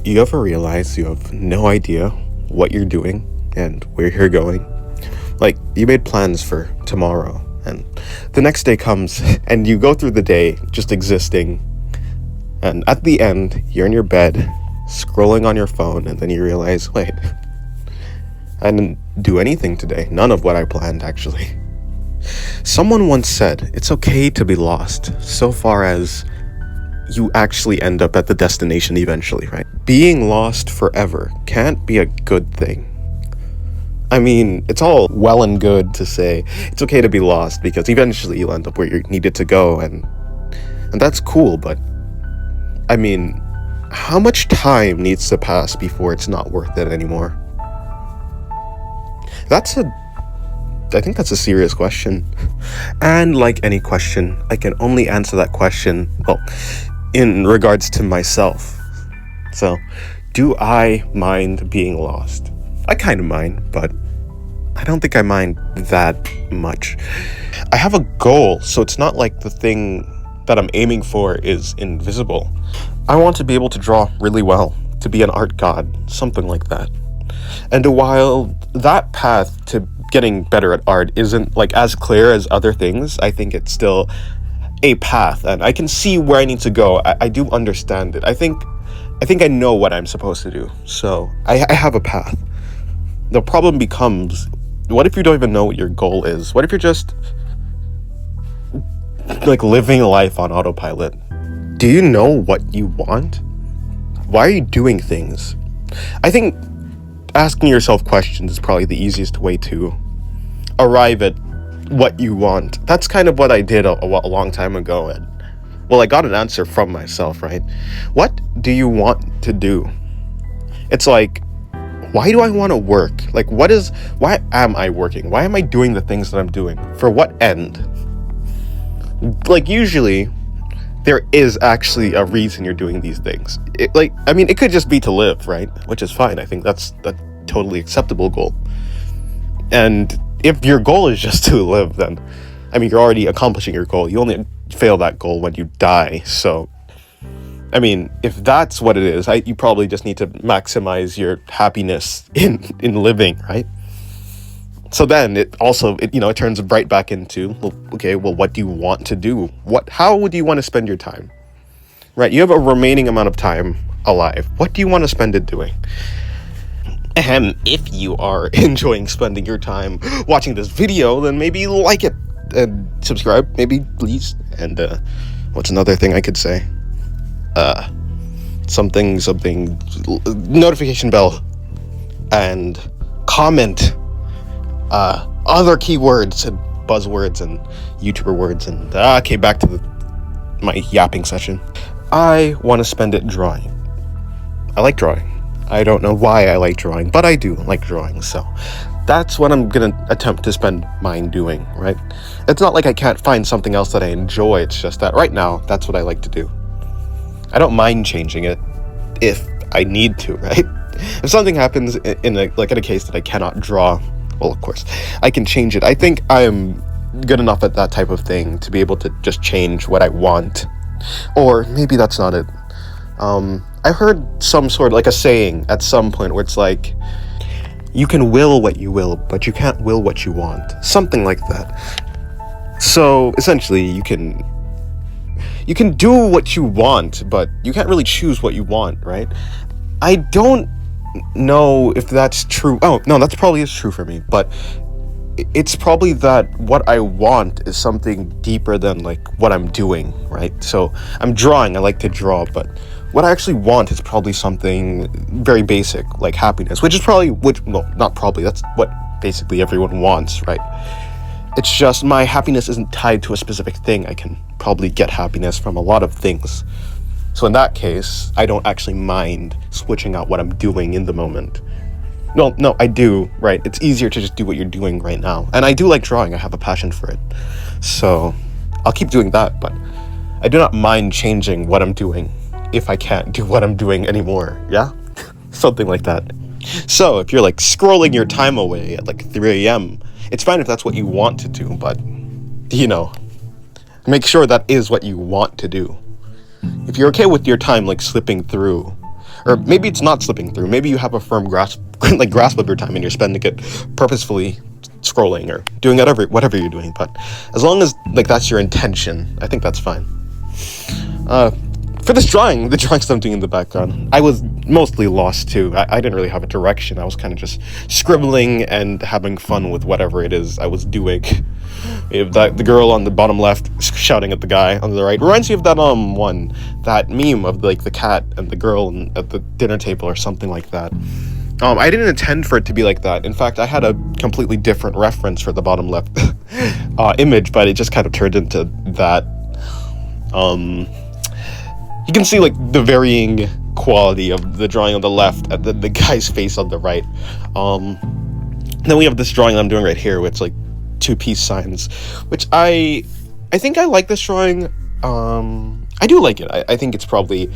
You ever realize you have no idea what you're doing and where you're going? Like, you made plans for tomorrow, and the next day comes, and you go through the day just existing, and at the end, you're in your bed, scrolling on your phone, and then you realize, wait, I didn't do anything today. None of what I planned, actually. Someone once said, it's okay to be lost, so far as you actually end up at the destination eventually, right? Being lost forever can't be a good thing. I mean, it's all well and good to say it's okay to be lost because eventually you'll end up where you needed to go, and that's cool, but I mean, how much time needs to pass before it's not worth it anymore? I think that's a serious question. And like any question, I can only answer that question, well, in regards to myself. So, do I mind being lost? I kind of mind, but I don't think I mind that much. I have a goal, so it's not like the thing that I'm aiming for is invisible. I want to be able to draw really well, to be an art god, something like that. And while that path to getting better at art isn't like as clear as other things, I think it's still a path, and I can see where I need to go. I do understand it. I think I know what I'm supposed to do, so I have a path. The problem becomes, what if you don't even know what your goal is? What if you're just like living life on autopilot? Do you know what you want? Why are you doing things? I think asking yourself questions is probably the easiest way to arrive at what you want. That's kind of what I did a long time ago, and well, I got an answer from myself, right? What do you want to do? It's like, why do I want to work? Like, why am I working? Why am I doing the things that I'm doing? For what end? Like, usually there is actually a reason you're doing these things. It could just be to live, right? Which is fine. I think that's a totally acceptable goal. And if your goal is just to live, then, I mean, you're already accomplishing your goal. You only fail that goal when you die. So, I mean, if that's what it is, you probably just need to maximize your happiness in living, right? So then it turns right back into, well, what do you want to do? How would you want to spend your time? Right? You have a remaining amount of time alive. What do you want to spend it doing? And if you are enjoying spending your time watching this video, then maybe like it and subscribe, maybe, please. And what's another thing I could say? Something, notification bell, and comment, other keywords and buzzwords and YouTuber words, and okay, back to my yapping session. I want to spend it drawing. I like drawing. I don't know why I like drawing, but I do like drawing, so that's what I'm gonna attempt to spend mine doing, right? It's not like I can't find something else that I enjoy, it's just that right now, that's what I like to do. I don't mind changing it if I need to, right? If something happens in a case that I cannot draw, well, of course, I can change it. I think I am good enough at that type of thing to be able to just change what I want. Or maybe that's not it. I heard some sort of like a saying at some point where it's like, you can will what you will, but you can't will what you want. Something like that. So essentially, you can do what you want, but you can't really choose what you want, right? I don't know if that's true. Oh, no, that probably is true for me, but it's probably that what I want is something deeper than like what I'm doing, right? So I'm drawing, I like to draw, but what I actually want is probably something very basic, like happiness, that's what basically everyone wants, right? It's just my happiness isn't tied to a specific thing. I can probably get happiness from a lot of things. So in that case, I don't actually mind switching out what I'm doing in the moment. No, I do, right? It's easier to just do what you're doing right now. And I do like drawing, I have a passion for it. So I'll keep doing that, but I do not mind changing what I'm doing if I can't do what I'm doing anymore, yeah? Something like that. So if you're like scrolling your time away at like 3 a.m., it's fine if that's what you want to do, but, make sure that is what you want to do. If you're okay with your time like slipping through, or maybe it's not slipping through. Maybe you have a firm grasp of your time and you're spending it purposefully scrolling or doing whatever you're doing. But as long as like that's your intention, I think that's fine. For this drawing, the drawings I'm doing in the background, I was mostly lost too. I didn't really have a direction. I was kind of just scribbling and having fun with whatever it is I was doing. If the girl on the bottom left shouting at the guy on the right reminds me of that meme of like the cat and the girl at the dinner table or something like that. I didn't intend for it to be like that. In fact, I had a completely different reference for the bottom left image, but it just kind of turned into that. You can see like the varying quality of the drawing on the left and the guy's face on the right. Then we have this drawing I'm doing right here, which like 2 peace signs, which I think I like this drawing. I do like it. I think it's probably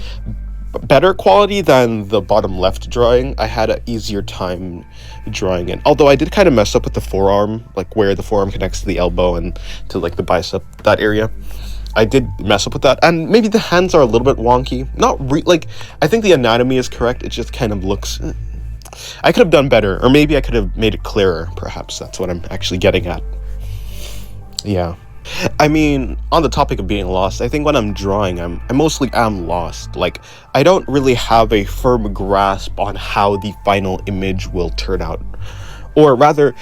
better quality than the bottom left drawing. I had an easier time drawing it, although I did kind of mess up with the forearm, like where the forearm connects to the elbow and to like the bicep, that area. I did mess up with that, and maybe the hands are a little bit wonky. Like, I think the anatomy is correct, it just kind of looks... I could have done better, or maybe I could have made it clearer, perhaps. That's what I'm actually getting at. Yeah. I mean, on the topic of being lost, I think when I'm drawing, I mostly am lost. Like, I don't really have a firm grasp on how the final image will turn out. Or rather,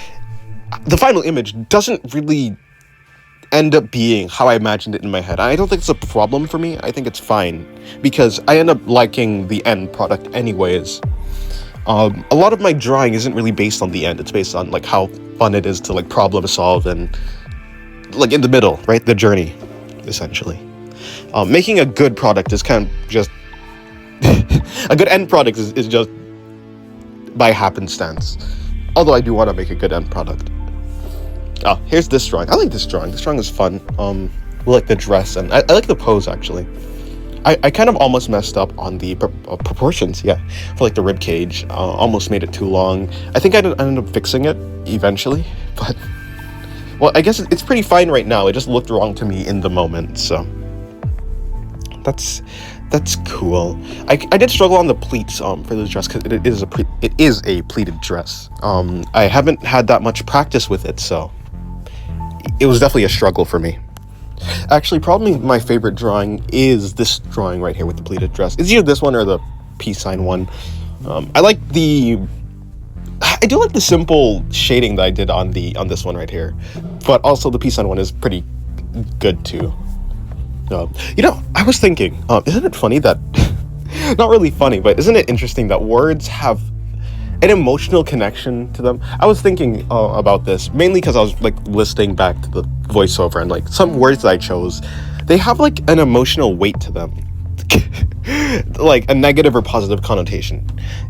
the final image doesn't really end up being how I imagined it in my head. I don't think it's a problem for me. I think it's fine, because I end up liking the end product anyways. A lot of my drawing isn't really based on the end. It's based on like how fun it is to like problem solve and like in the middle, right? The journey, essentially. Making a good product is kind of just a good end product is just by happenstance. Although I do want to make a good end product. Oh, here's this drawing. I like this drawing. This drawing is fun. We like the dress, and I like the pose, actually. I kind of almost messed up on the proportions, yeah, for like the rib cage. Almost made it too long. I think I ended up fixing it eventually, but well, I guess it's pretty fine right now. It just looked wrong to me in the moment, so that's cool. I did struggle on the pleats for this dress because it is a pleated dress. I haven't had that much practice with it, so it was definitely a struggle for me. Actually, probably my favorite drawing is this drawing right here with the pleated dress. It's either this one or the peace sign one. I do like the simple shading that I did on this one right here, but also the peace sign one is pretty good too. I was thinking, isn't it funny that not really funny, but isn't it interesting that words have an emotional connection to them? I was thinking about this mainly because I was like listening back to the voiceover, and like some words that I chose, they have like an emotional weight to them, like a negative or positive connotation,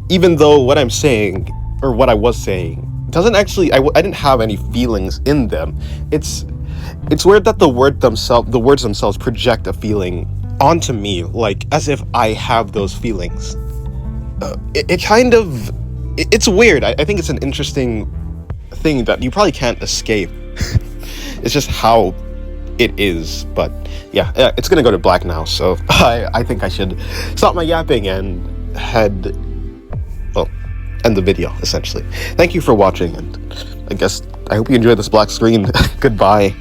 even though what I'm saying or what I was saying doesn't actually, I didn't have any feelings in them. It's weird that the words themselves project a feeling onto me, like as if I have those feelings. It's weird. I think it's an interesting thing that you probably can't escape. It's just how it is. But yeah, it's gonna go to black now, so I think I should stop my yapping and end the video, essentially. Thank you for watching, and I hope you enjoyed this black screen. Goodbye.